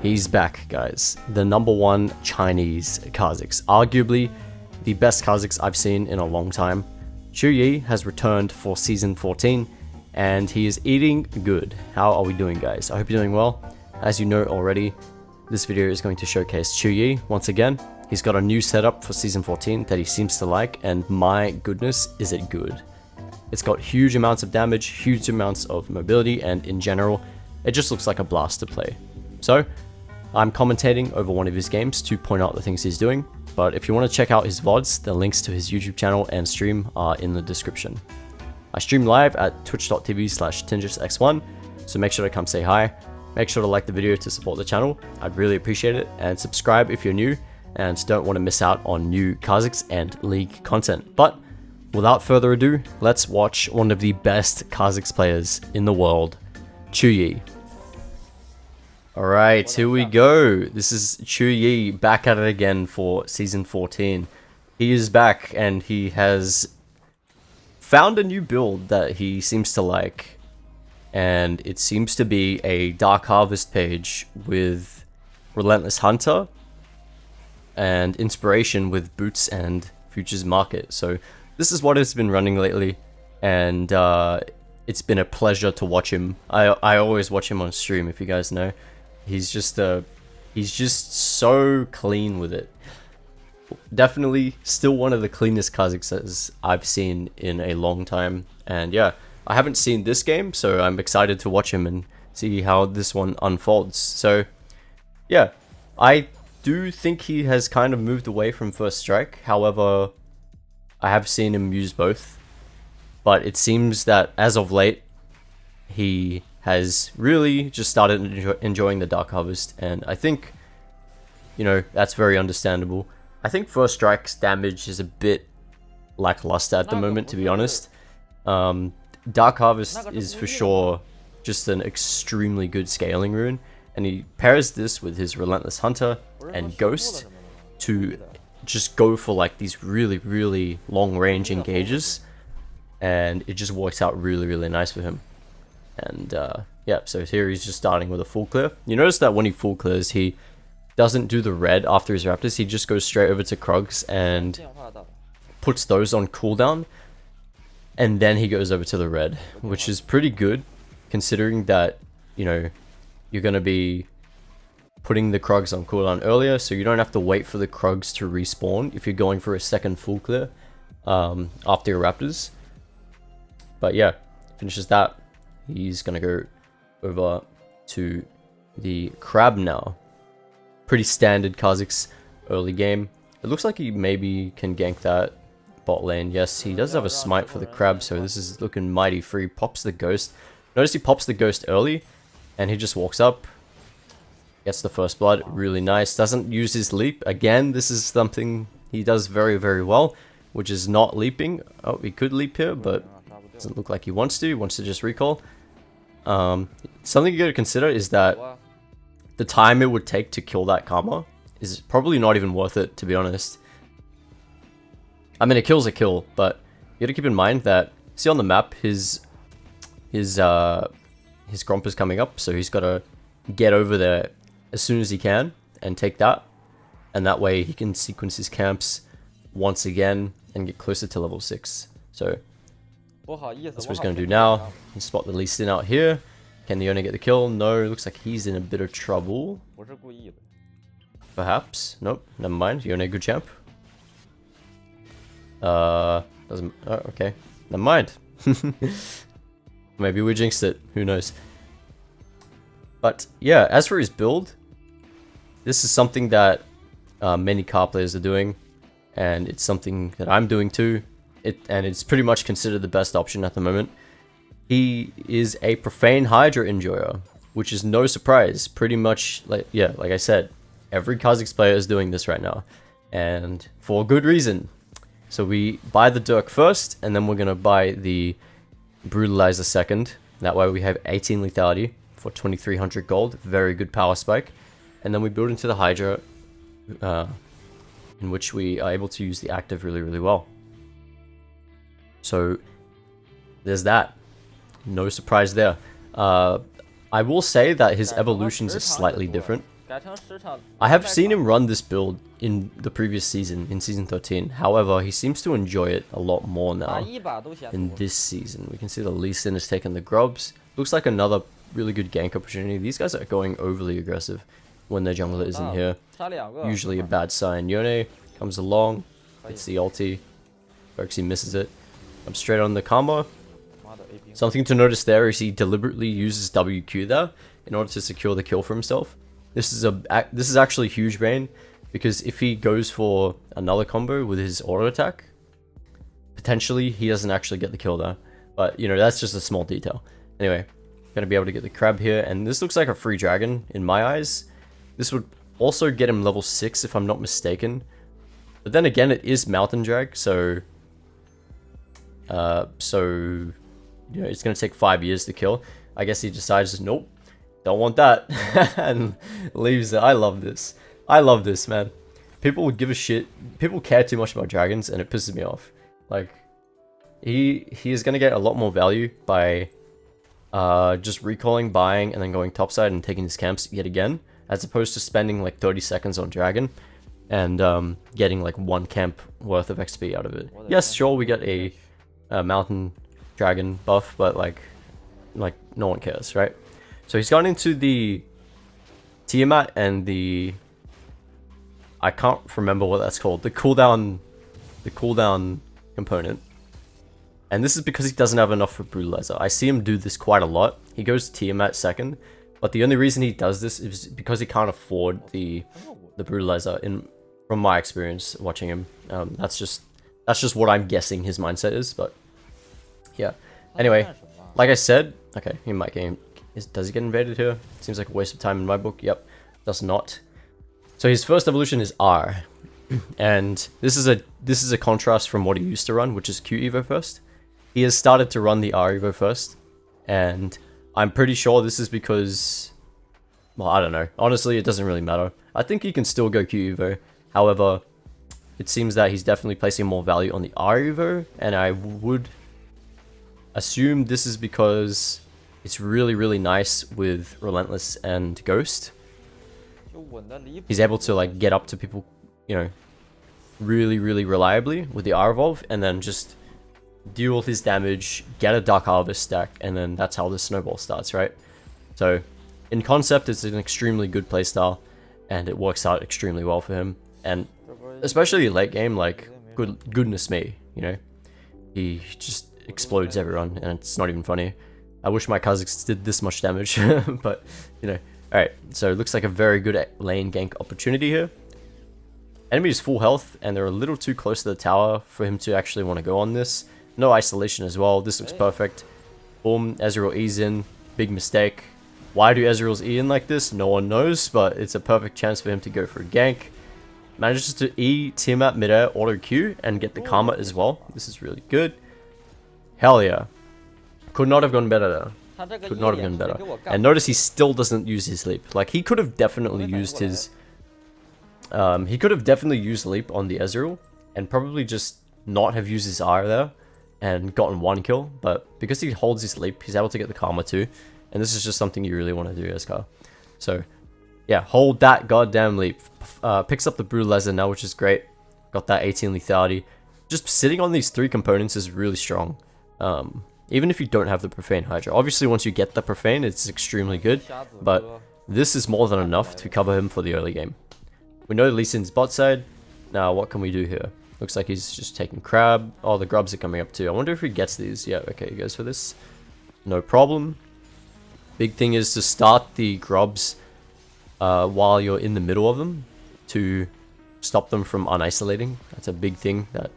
He's back, guys. The #1 Chinese Kha'Zix. Arguably the best Kha'Zix I've seen in a long time. Qiuyi has returned for Season 14, and he is eating good. How are we doing, guys? I hope you're doing well. As you know already, this video is going to showcase Qiuyi once again. He's got a new setup for Season 14 that he seems to like, and my goodness, is it good. It's got huge amounts of damage, huge amounts of mobility, and in general, it just looks like a blast to play. So, I'm commentating over one of his games to point out the things he's doing, but if you want to check out his VODs, the links to his YouTube channel and stream are in the description. I stream live at twitch.tv/tinjusx1, so make sure to come say hi. Make sure to like the video to support the channel, I'd really appreciate it, and subscribe if you're new and don't want to miss out on new Kha'Zix and League content. But without further ado, let's watch one of the best Kha'Zix players in the world, Qiuyi. Alright, here we go. This is Qiuyi back at it again for Season 14. He is back and he has found a new build that he seems to like. And it seems to be a Dark Harvest page with Relentless Hunter and Inspiration with Boots and Futures Market. So this is what has been running lately, and it's been a pleasure to watch him. I always watch him on stream, if you guys know. He's just so clean with it. Definitely still one of the cleanest Kha'Zixes I've seen in a long time. And yeah, I haven't seen this game, so I'm excited to watch him and see how this one unfolds. So yeah, I do think he has kind of moved away from First Strike. However, I have seen him use both, but it seems that as of late, he has really just started enjoying the Dark Harvest, and I think, you know, that's very understandable. I think First Strike's damage is a bit lackluster at the moment, to be honest. Dark Harvest is for sure just an extremely good scaling rune, and he pairs this with his Relentless Hunter and Ghost to just go for like these really long range engages, and it just works out really nice for him. And yeah, so here he's just starting with a full clear. You notice that when he full clears, he doesn't do the red after his Raptors. He just goes straight over to Krugs and puts those on cooldown, and then he goes over to the red, which is pretty good considering that, you know, you're going to be putting the Krugs on cooldown earlier, so you don't have to wait for the Krugs to respawn if you're going for a second full clear after your Raptors. But yeah, finishes that. He's gonna go over to the Crab now. Pretty standard Kha'Zix early game. It looks like he maybe can gank that bot lane. Yes, he does have a smite for the Crab, so this is looking mighty free. Pops the Ghost. Notice he pops the Ghost early, and he just walks up. Gets the first blood, really nice. Doesn't use his leap. Again, this is something he does very well, which is not leaping. Oh, he could leap here, but doesn't look like he wants to. He wants to just recall. Something you gotta consider is that the time it would take to kill that Karma is probably not even worth it, to be honest. I mean, a kill's a kill, but you gotta keep in mind that, see on the map, his Gromp is coming up, so he's gotta get over there as soon as he can and take that, and that way he can sequence his camps once again and get closer to level 6. So that's what he's going to do now. He spot the Lee Sin out here. Can Leona get the kill? No, looks like he's in a bit of trouble. Perhaps. Nope, never mind. Leona, good champ. Doesn't... Oh, okay. Never mind. Maybe we jinxed it. Who knows? But yeah, as for his build, this is something that many car players are doing, and it's something that I'm doing too. And it's pretty much considered the best option at the moment. He is a Profane Hydra enjoyer, which is no surprise. Pretty much, like I said, every Kha'Zix player is doing this right now, and for good reason. So we buy the Dirk first, and then we're gonna buy the Brutalizer second. That way we have 18 lethality for 2300 gold. Very good power spike, and then we build into the Hydra, in which we are able to use the active really well. So there's that. No surprise there. I will say that his evolutions are slightly different. I have seen him run this build in the previous season, in season 13. However, he seems to enjoy it a lot more now in this season. We can see the Lee Sin has taken the grubs. Looks like another really good gank opportunity. These guys are going overly aggressive when their jungler isn't here. Usually a bad sign. Yone comes along, hits the ulti. Berksy misses it. Comes straight on the combo. Something to notice there is he deliberately uses WQ there in order to secure the kill for himself. This is actually huge brain, because if he goes for another combo with his auto attack, potentially he doesn't actually get the kill there. But you know, that's just a small detail. Anyway, gonna be able to get the crab here, and this looks like a free dragon in my eyes. This would also get him level 6 if I'm not mistaken. But then again, it is mountain drag, so you know, it's gonna take 5 years to kill. I guess he decides, nope, don't want that, and leaves it. I love this. I love this, man. People would give a shit. People care too much about dragons, and it pisses me off. Like, he is gonna get a lot more value by just recalling, buying, and then going topside and taking his camps yet again, as opposed to spending like 30 seconds on dragon and getting like 1 camp worth of XP out of it. Yes, sure, we get a mountain dragon buff, but like no one cares, right? So he's gone into the Tiamat and the, I can't remember what that's called, the cooldown component. And this is because he doesn't have enough for Brutalizer. I see him do this quite a lot. He goes Tiamat second, but the only reason he does this is because he can't afford the Brutalizer. From my experience watching him, that's just what I'm guessing his mindset is. But yeah. Anyway, like I said, okay, he might get. Does he get invaded here? Seems like a waste of time in my book. Yep, does not. So his first evolution is R, and this is a contrast from what he used to run, which is Q Evo first. He has started to run the R Evo first, and I'm pretty sure this is because, well, I don't know. Honestly, it doesn't really matter. I think he can still go Q Evo. However, it seems that he's definitely placing more value on the R Evo, and I would assume this is because it's really, really nice with Relentless and Ghost. He's able to like get up to people, you know, really, really reliably with the R Evolve, and then just deal his damage, get a Dark Harvest stack, and then that's how the snowball starts, right? So, in concept, it's an extremely good playstyle, and it works out extremely well for him. And especially late game, like, goodness me, you know, he just explodes everyone, and it's not even funny. I wish my Kha'Zix did this much damage, but, you know. Alright, so it looks like a very good lane gank opportunity here. Enemy is full health, and they're a little too close to the tower for him to actually want to go on this. No isolation as well. This looks perfect. Boom, Ezreal E's in. Big mistake. Why do Ezreals E in like this? No one knows, but it's a perfect chance for him to go for a gank. Manages to E, Tiamat midair, auto Q, and get the Karma as well. This is really good. Hell yeah. Could not have gone better there. Could not have gone better. And notice he still doesn't use his leap. Like, he could have definitely used his... he could have definitely used leap on the Ezreal, and probably just not have used his R there, and gotten 1 kill. But because he holds his leap, he's able to get the Karma too. And this is just something you really want to do, Eskar. So, yeah, hold that goddamn leap. Picks up the Brutalizer now, which is great. Got that 18 lethality. Just sitting on these 3 components is really strong. Even if you don't have the Profane Hydra. Obviously, once you get the Profane, it's extremely good. But this is more than enough to cover him for the early game. We know Lee Sin's bot side. Now, what can we do here? Looks like he's just taking crab. Oh, the grubs are coming up too. I wonder if he gets these. Yeah, okay, he goes for this. No problem. Big thing is to start the grubs while you're in the middle of them to stop them from unisolating. That's a big thing that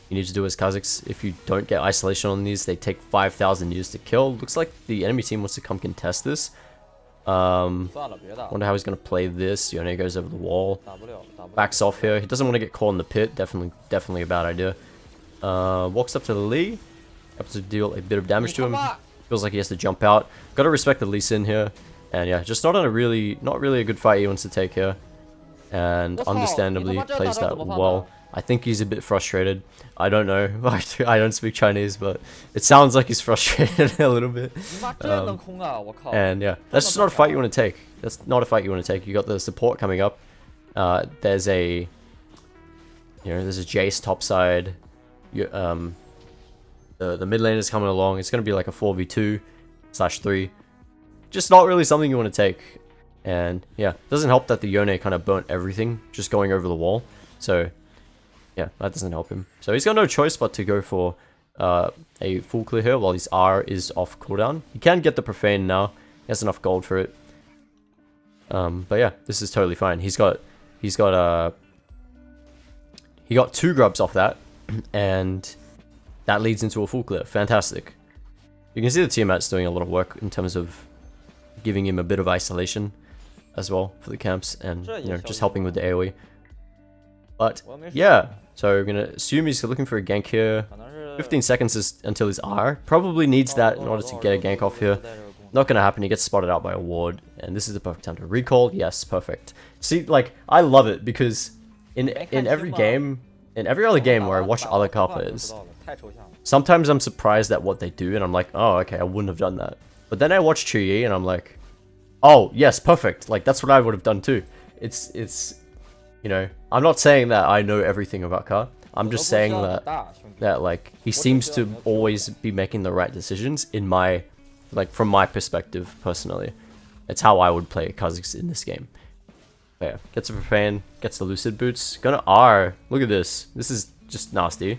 you need to do as Kha'Zix. If you don't get isolation on these, they take 5,000 years to kill. Looks like the enemy team wants to come contest this. Wonder how he's going to play this. Yone goes over the wall. Backs off here. He doesn't want to get caught in the pit. Definitely a bad idea. Walks up to the Lee. Up to deal a bit of damage to him. Feels like he has to jump out. Got to respect the Lee Sin here. And yeah, just not really a good fight he wants to take here. And understandably plays that well. I think he's a bit frustrated. I don't know. I don't speak Chinese, but it sounds like he's frustrated a little bit. And yeah, that's just not a fight you want to take. That's not a fight you want to take. You got the support coming up. There's a Jace topside. The mid lane is coming along. It's gonna be like a 4v2/3. Just not really something you want to take. And yeah, doesn't help that the Yone kind of burnt everything just going over the wall. So yeah, that doesn't help him. So he's got no choice but to go for a full clear here while his R is off cooldown. He can get the profane now. He has enough gold for it. But yeah, this is totally fine. He got 2 grubs off that, and that leads into a full clear. Fantastic. You can see the Tiamat's doing a lot of work in terms of giving him a bit of isolation as well for the camps, and just helping with the AoE. But yeah, so we're gonna assume he's looking for a gank here. 15 seconds is until his R. Probably needs that in order to get a gank off here. Not gonna happen. He gets spotted out by a ward, and this is the perfect time to recall. Yes, perfect. See, like, I love it because in every game, in every other game where I watch other car players, sometimes I'm surprised at what they do, and I'm like, oh, okay, I wouldn't have done that. But then I watch Qiuyi, and I'm like, oh, yes, perfect. Like, that's what I would have done too. It's I'm not saying that I know everything about Ka. I'm just saying that like, he seems to always be making the right decisions in my, like, from my perspective, personally. It's how I would play Kha'Zix in this game. But yeah, gets a profane, gets the lucid boots, gonna R. Look at this. This is just nasty.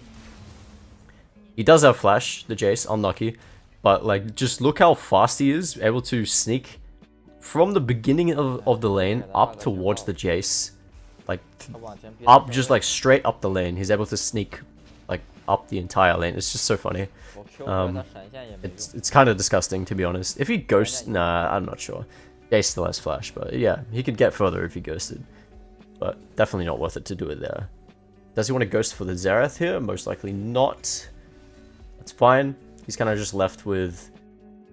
He does have flash, the Jace, unlucky. But like, just look how fast he is, able to sneak from the beginning of the lane up towards the Jace. Like, up, just like straight up the lane. He's able to sneak like up the entire lane. It's just so funny. It's kind of disgusting, to be honest. If he ghosts, nah, I'm not sure. Jace still has flash, but yeah, he could get further if he ghosted. But definitely not worth it to do it there. Does he want to ghost for the Xerath here? Most likely not. That's fine. He's kind of just left with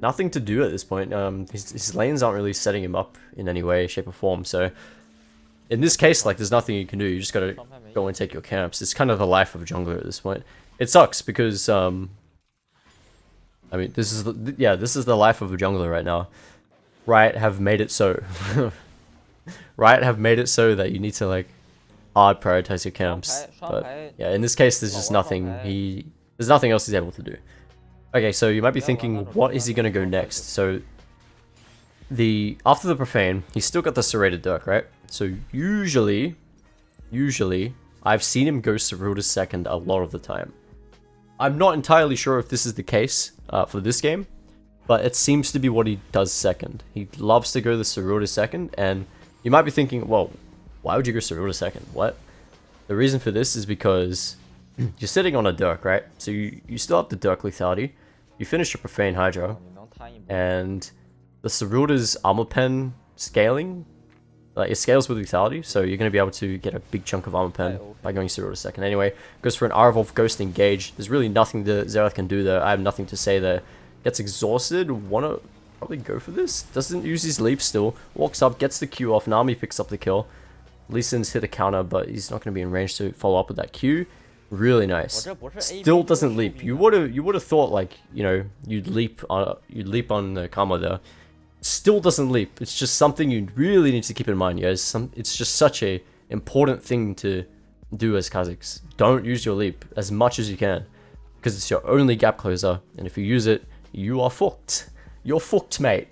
nothing to do at this point. His lanes aren't really setting him up in any way, shape, or form. So in this case, like, there's nothing you can do. You just gotta go and take your camps. It's kind of the life of a jungler at this point. It sucks because I mean, this is the life of a jungler right now. Riot have made it so. Riot have made it so that you need to like hard prioritize your camps. But yeah, in this case, there's just nothing. There's nothing else he's able to do. Okay, so you might be thinking, what is he gonna go next? So after the profane, he's still got the serrated dirk, right? So usually, I've seen him go Serruda's second a lot of the time. I'm not entirely sure if this is the case for this game, but it seems to be what he does second. He loves to go the Serruda second, and you might be thinking, well, why would you go Serruda second? What? The reason for this is because you're sitting on a dirk, right? So you still have the dirk lethality. You finish your profane hydra, and the Serruda's armor pen scaling, like, it scales with lethality, so you're going to be able to get a big chunk of armor pen by going Serruda second. Anyway, goes for an R-Evolve Ghost Engage. There's really nothing the Xerath can do there. I have nothing to say there. Gets exhausted. Wanna probably go for this. Doesn't use his leap still. Walks up, gets the Q off. Nami picks up the kill. Lee Sin's hit a counter, but he's not going to be in range to follow up with that Q. Really nice. Still doesn't leap. You would have thought, like, you'd leap on the Karma there. Still doesn't leap. It's just something you really need to keep in mind, guys. It's just such a important thing to do as Kha'Zix. Don't use your leap as much as you can, because it's your only gap closer, and if you use it, you are fucked. You're fucked, mate.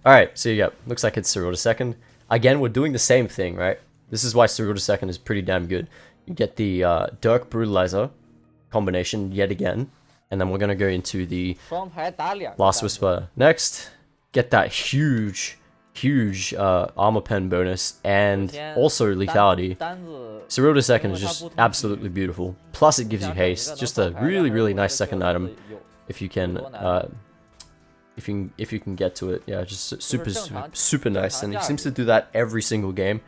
Alright, so yeah, looks like it's Serruda second. Again, we're doing the same thing, right? This is why Serruda second is pretty damn good. You get the Dirk Brutalizer combination yet again, and then we're going to go into the Last Whisper next. Get that huge armor pen bonus, and also lethality. Serruda second is just absolutely beautiful. Plus it gives you haste. Just a really nice second item if you can if you can get to it. Yeah, just super nice, and he seems to do that every single game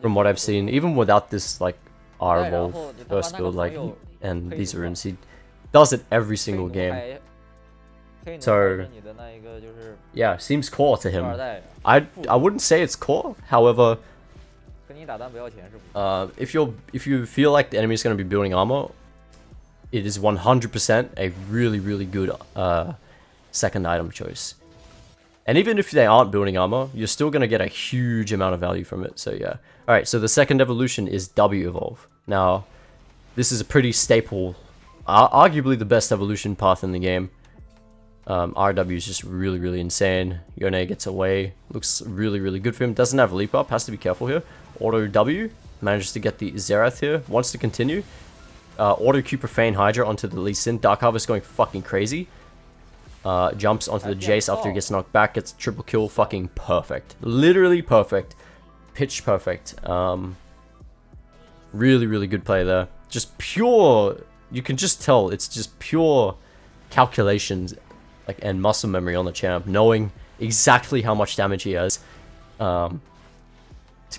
from what I've seen, even without this like R-Evolve first build, like, and these runes. He does it every single game. So yeah, seems core to him. I wouldn't say it's core. However, If you feel like the enemy is going to be building armor, it is 100% a really good second item choice. And even if they aren't building armor, you're still going to get a huge amount of value from it. So yeah. Alright, so the second evolution is W evolve. Now, this is a pretty staple, arguably the best evolution path in the game. RW is just really insane. Yone gets away. Looks really good for him. Doesn't have leap up. Has to be careful here. Auto W. Manages to get the Xerath here. Wants to continue. Auto Q Profane Hydra onto the Lee Sin. Dark Harvest going fucking crazy. Jumps onto the Jace after he gets knocked back. Gets triple kill. Fucking perfect. Literally perfect. Pitch perfect. Really good play there. Just pure... You can just tell it's just pure calculations and muscle memory on the champ, knowing exactly how much damage he has to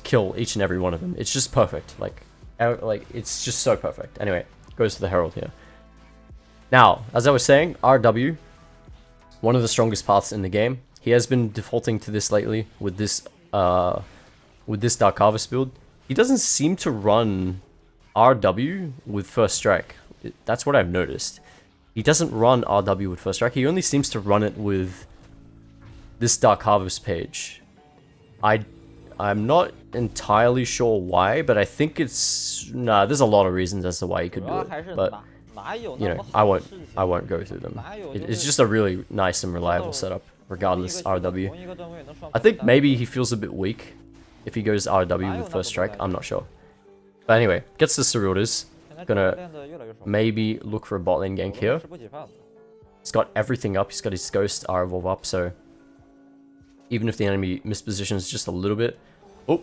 kill each and every one of them. It's just perfect. It's just so perfect. Anyway, goes to the Herald here. Now, as I was saying, RW, one of the strongest paths in the game. He has been defaulting to this lately with this Dark Harvest build. He doesn't seem to run RW with First Strike. That's what I've noticed. He doesn't run RW with First Strike. He only seems to run it with this Dark Harvest page. I'm not entirely sure why, but I think it's... Nah, there's a lot of reasons as to why he could do it. But, you know, I won't go through them. It's just a really nice and reliable setup, regardless RW. I think maybe he feels a bit weak if he goes RW with First Strike. I'm not sure. But anyway, gets the Ceruldas. Gonna maybe look for a bot lane gank here. He's got everything up. He's got his Ghost R evolve up, so even if the enemy mispositions just a little bit. Oh!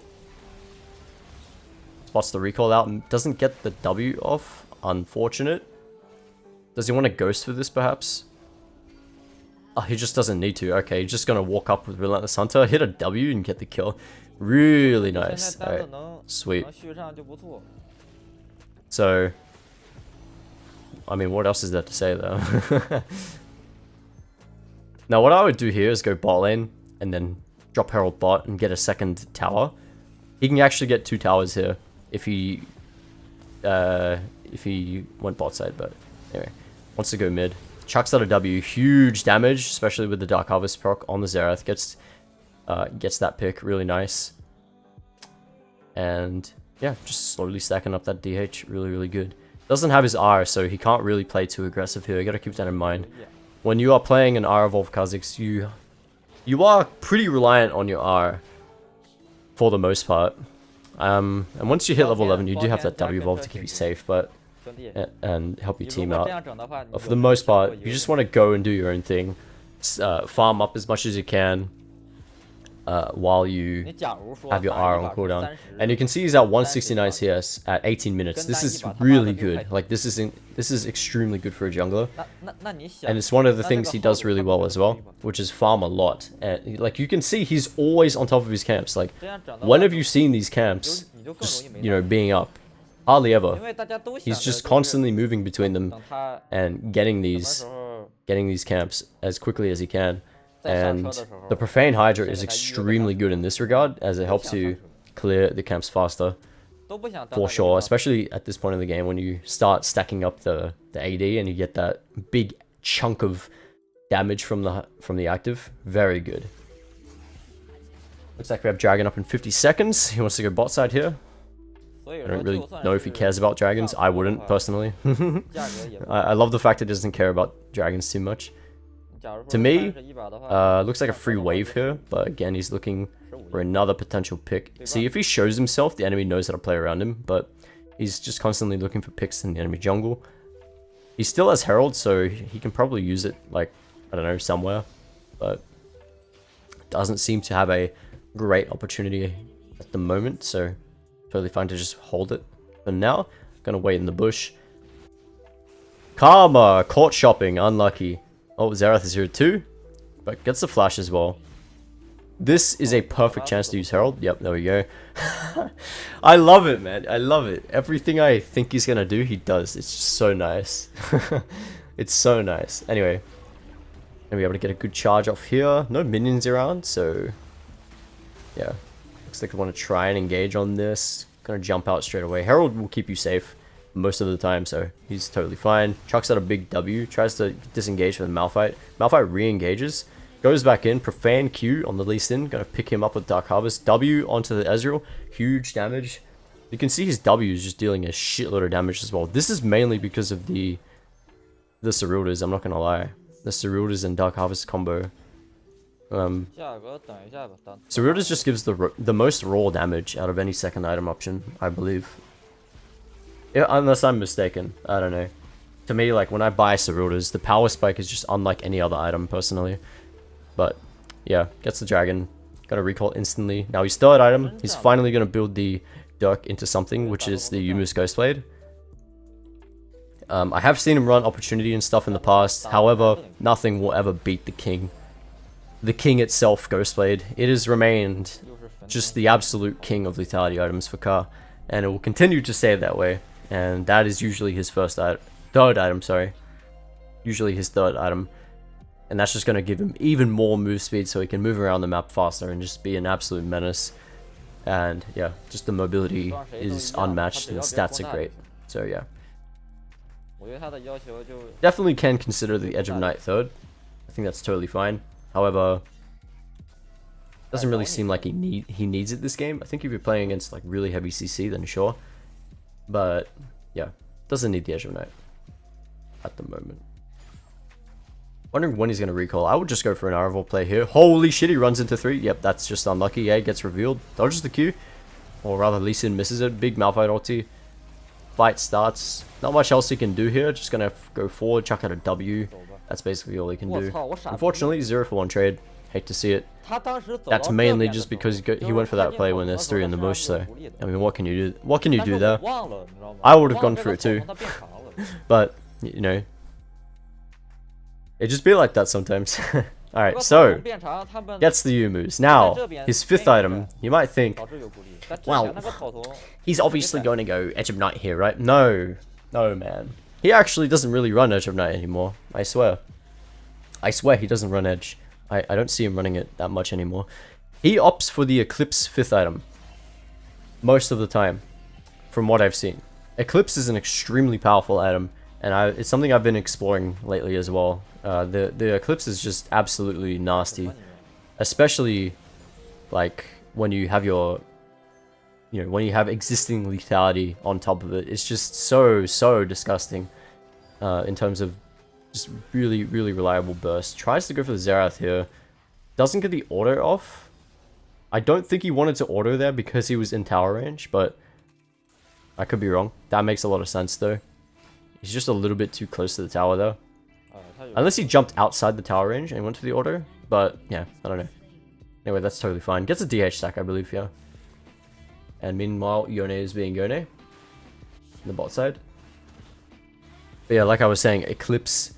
Spots the recall out and doesn't get the W off. Unfortunate. Does he want to Ghost for this, perhaps? Oh, he just doesn't need to. Okay, he's just gonna walk up with Relentless Hunter, hit a W and get the kill. Really nice. Alright, sweet. So, I mean, what else is there to say though? Now, what I would do here is go bot lane and then drop Herald bot and get a second tower. He can actually get 2 towers here if he went bot side, but anyway, wants to go mid. Chucks out a W, huge damage, especially with the Dark Harvest proc on the Xerath. Gets that pick, really nice. And yeah, just slowly stacking up that DH, really good. Doesn't have his R, so he can't really play too aggressive here. You gotta keep that in mind. When you are playing an R evolve Kha'Zix, you are pretty reliant on your R for the most part. And once you hit level 11, you do have that W evolve to keep you safe, but and help your team out. But for the most part, you just want to go and do your own thing, farm up as much as you can. While you have your R on cooldown, and you can see he's at 169 CS at 18 minutes. This is really good. Like this is extremely good for a jungler, and it's one of the things he does really well as well, which is farm a lot. And like you can see, he's always on top of his camps. Like when have you seen these camps just being up? Hardly ever. He's just constantly moving between them and getting these camps as quickly as he can. And the Profane Hydra is extremely good in this regard, as it helps you clear the camps faster, for sure, especially at this point in the game when you start stacking up the AD and you get that big chunk of damage from the active. Very good. Looks like we have Dragon up in 50 seconds. He wants to go bot side here. I don't really know if he cares about dragons. I wouldn't, personally. I love the fact that he doesn't care about dragons too much. To me, looks like a free wave here, but again, he's looking for another potential pick. See, if he shows himself, the enemy knows how to play around him, but he's just constantly looking for picks in the enemy jungle. He still has Herald, so he can probably use it, like, I don't know, somewhere, but doesn't seem to have a great opportunity at the moment, so totally fine to just hold it. For now, gonna wait in the bush. Karma! Caught shopping, unlucky. Oh, Xerath is here too, but gets the flash as well. This is a perfect chance to use Herald. Yep, there we go. I love it, man. I love it. Everything I think he's gonna do, he does. It's just so nice. It's so nice. Anyway, gonna be able to get a good charge off here. No minions around, so yeah. Looks like they want to try and engage on this. Gonna jump out straight away. Herald will keep you safe most of the time, so he's totally fine. Chucks out a big W, tries to disengage with Malphite. Malphite re-engages, goes back in. Profane Q on the Lee Sin, gonna pick him up with Dark Harvest. W onto the Ezreal, huge damage. You can see his W is just dealing a shitload of damage as well. This is mainly because of the Ceruldas, I'm not gonna lie. The Ceruldas and Dark Harvest combo. Ceruldas just gives the most raw damage out of any second item option, I believe. Yeah, unless I'm mistaken, I don't know. To me, like, when I buy Ceruldas, the power spike is just unlike any other item, personally. But, yeah, gets the dragon. Gotta recall instantly. Now his third item, he's finally gonna build the Dirk into something, which is the Yumu's Ghostblade. I have seen him run Opportunity and stuff in the past, however, nothing will ever beat the king. The king itself, Ghostblade. It has remained just the absolute king of lethality items for Ka, and it will continue to stay that way. And that is usually his third item, sorry. Usually his third item. And that's just going to give him even more move speed so he can move around the map faster and just be an absolute menace. And yeah, just the mobility is unmatched and the stats are great. So yeah. Definitely can consider the Edge of Night third. I think that's totally fine. However, doesn't really seem like he needs it this game. I think if you're playing against like really heavy CC, then sure. But yeah, doesn't need the Edge of Night at the moment. Wondering when he's going to recall. I would just go for an Aravel play here. Holy shit, he runs into 3. Yep, that's just unlucky. Yeah, gets revealed. Dodges the Q. Or rather, Lee Sin misses it. Big Malphite ulti. Fight starts. Not much else he can do here. Just going to go forward, chuck out a W. That's basically all he can do. Unfortunately, 0 for 1 trade. Hate to see it. That's mainly just because he went for that play when there's 3 in the bush, so I mean, what can you do? What can you do there? I would have gone for it too. But, you know, it just be like that sometimes. Alright, so, gets the Yumus. Now, his 5th item, you might think, well, he's obviously going to go Edge of Night here, right? No. No, man. He actually doesn't really run Edge of Night anymore, I swear. I swear he doesn't run Edge. I don't see him running it that much anymore. He opts for the Eclipse 5th item. Most of the time, from what I've seen. Eclipse is an extremely powerful item, and it's something I've been exploring lately as well. The Eclipse is just absolutely nasty. Especially, like, when you have your... You know, when you have existing lethality on top of it. It's just so disgusting. In terms of just really reliable burst. Tries to go for the Xerath here. Doesn't get the auto off. I don't think he wanted to auto there because he was in tower range, but I could be wrong. That makes a lot of sense though. He's just a little bit too close to the tower though. Unless he jumped outside the tower range and went for the auto, but yeah, I don't know. Anyway, that's totally fine. Gets a DH stack, I believe, yeah. And meanwhile, Yone is being Yone. On the bot side. But yeah, like I was saying, Eclipse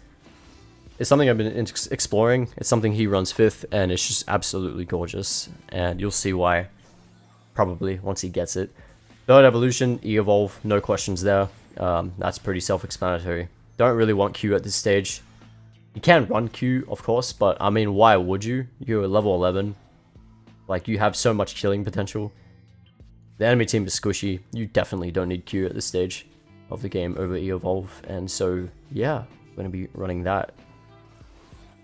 is something I've been exploring. It's something he runs 5th, and it's just absolutely gorgeous. And you'll see why, probably, once he gets it. 3rd evolution, E-Evolve, no questions there. That's pretty self-explanatory. Don't really want Q at this stage. You can run Q, of course, but I mean, why would you? You're level 11. Like, you have so much killing potential. The enemy team is squishy. You definitely don't need Q at this stage of the game over E-Evolve. And so, yeah, I'm going to be running that.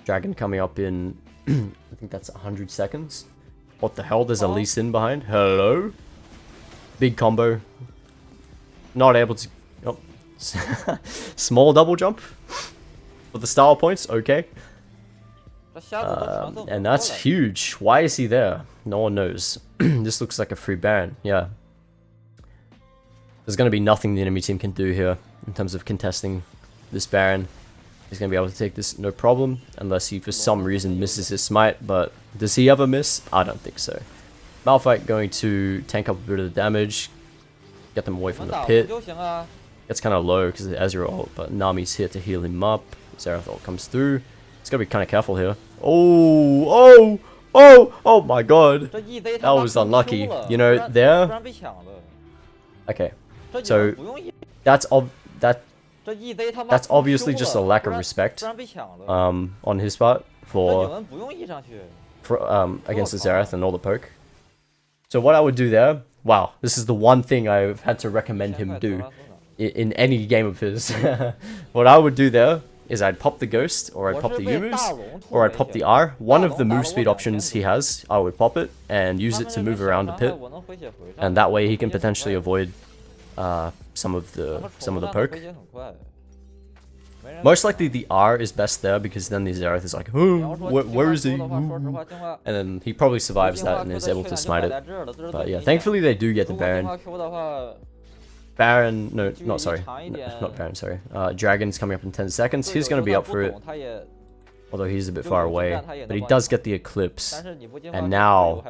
Dragon coming up in, I think that's 100 seconds. What the hell? There's a Lee Sin behind. Hello? Big combo. Not able to... Oh. Small double jump. For the style points, okay. And that's huge. Why is he there? No one knows. This looks like a free Baron, yeah. There's going to be nothing the enemy team can do here in terms of contesting this Baron. He's going to be able to take this no problem, unless he for some reason misses his smite, but does he ever miss? I don't think so. Malphite going to tank up a bit of the damage, get them away from the pit. It's kind of low because of the Ezreal ult, but Nami's here to heal him up. Xerath ult comes through. It's got to be kind of careful here. Oh my god. That was unlucky. You know, there... Okay. So, that's obviously just a lack of respect on his part for against the Xerath and all the poke. So what I would do there, wow, this is the one thing I've had to recommend him do in any game of his. What I would do there is I'd pop the Ghost, or I'd pop the Yumus, or I'd pop the R. One of the move speed options he has, I would pop it and use it to move around a pit, and that way he can potentially avoid some of the poke. Most likely the R is best there, because then the Xerath is like, oh, where is he? And then he probably survives that and is able to smite it. But yeah, thankfully they do get the Baron. Baron, no, not sorry. No, not Baron, sorry. Dragon's coming up in 10 seconds. He's going to be up for it. Although he's a bit far away. But he does get the Eclipse. And now,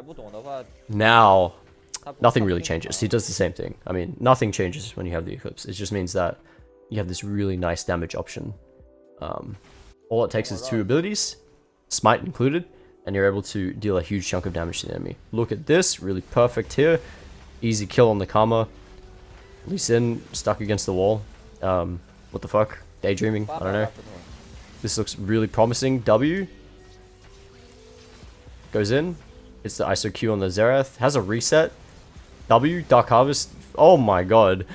nothing really changes. He does the same thing. I mean, nothing changes when you have the Eclipse. It just means that you have this really nice damage option. All it takes is 2 abilities, Smite included, and you're able to deal a huge chunk of damage to the enemy. Look at this, really perfect here. Easy kill on the Karma. Lee Sin stuck against the wall. What the fuck? Daydreaming? I don't know. This looks really promising. W. Goes in. It's the ISO Q on the Xerath. Has a reset. W. Dark Harvest. Oh my god.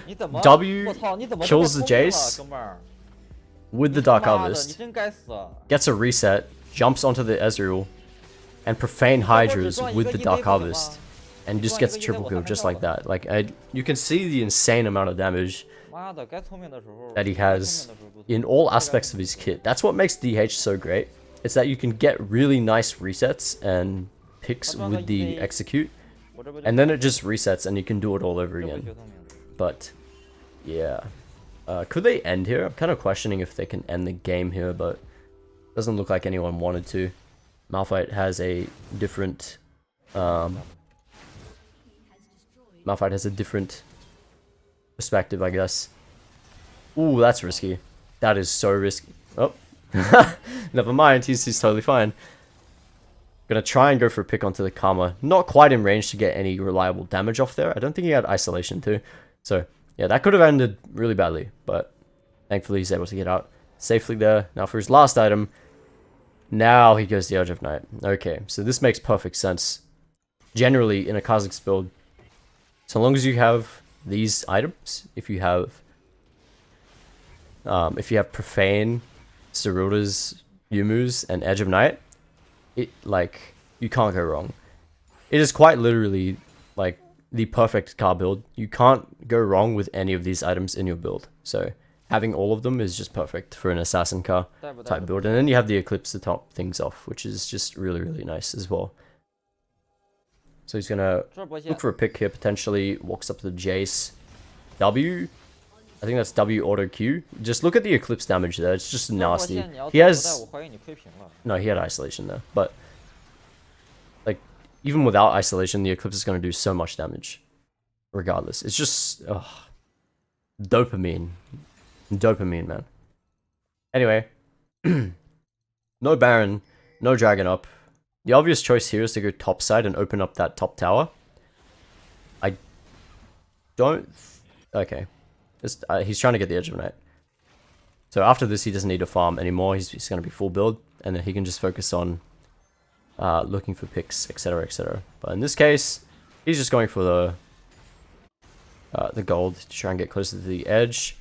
W kills the Jace with the Dark Harvest. Gets a reset. Jumps onto the Ezreal. And Profane Hydras with the Dark Harvest. And just gets a triple kill just like that. Like, you can see the insane amount of damage that he has in all aspects of his kit. That's what makes DH so great. It's that you can get really nice resets and picks with the execute. And then it just resets and you can do it all over again. But, yeah. Could they end here? I'm kind of questioning if they can end the game here, but doesn't look like anyone wanted to. Malphite has a different... Malphite has a different perspective, I guess. Ooh, that's risky. That is so risky. Oh. Never mind, he's totally fine. Gonna try and go for a pick onto the Karma. Not quite in range to get any reliable damage off there. I don't think he had isolation too. So, yeah, that could have ended really badly. But thankfully he's able to get out safely there. Now for his last item. Now he goes the Edge of Night. Okay, so this makes perfect sense. Generally, in a Kha'Zix build, so long as you have these items, if you have Profane, Ceruldas, Yumus, and Edge of Night, you can't go wrong. It is quite literally, like, the perfect car build. You can't go wrong with any of these items in your build. So, having all of them is just perfect for an assassin car type build. And then you have the Eclipse to top things off, which is just really, really nice as well. So he's gonna look for a pick here, potentially. Walks up to the Jace. W. I think that's W auto Q. Just look at the Eclipse damage there. It's just nasty. He has... No, he had isolation there. But, like, even without isolation, the Eclipse is gonna do so much damage. Regardless. It's just... Ugh. Dopamine. Dopamine, man. Anyway. No Baron. No Dragon up. The obvious choice here is to go topside and open up that top tower. I don't... Okay. He's trying to get the Edge of Night. So after this, he doesn't need to farm anymore. He's going to be full build. And then he can just focus on looking for picks, etc, etc. But in this case, he's just going for the gold to try and get closer to the edge.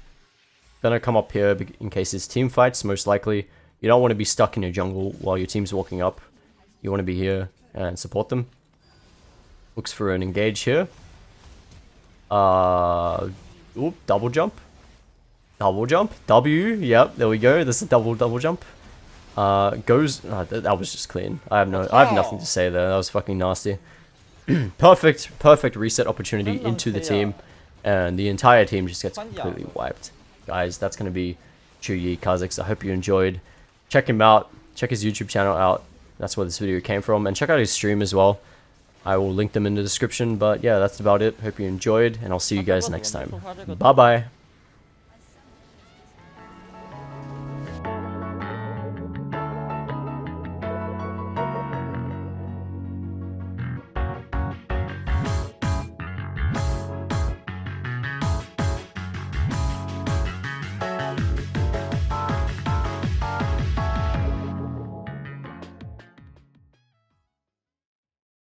Gonna come up here in case his team fights, most likely. You don't want to be stuck in your jungle while your team's walking up. You want to be here and support them. Looks for an engage here. Oop, double jump. Double jump. W, yep, there we go. This is a double jump. Goes... that was just clean. I have nothing to say there. That was fucking nasty. Perfect reset opportunity into the team. And the entire team just gets completely wiped. Guys, that's going to be Qiuyi Kha'Zix. I hope you enjoyed. Check him out. Check his YouTube channel out. That's where this video came from. And check out his stream as well. I will link them in the description. But yeah, that's about it. Hope you enjoyed. And I'll see you guys next time. Bye-bye.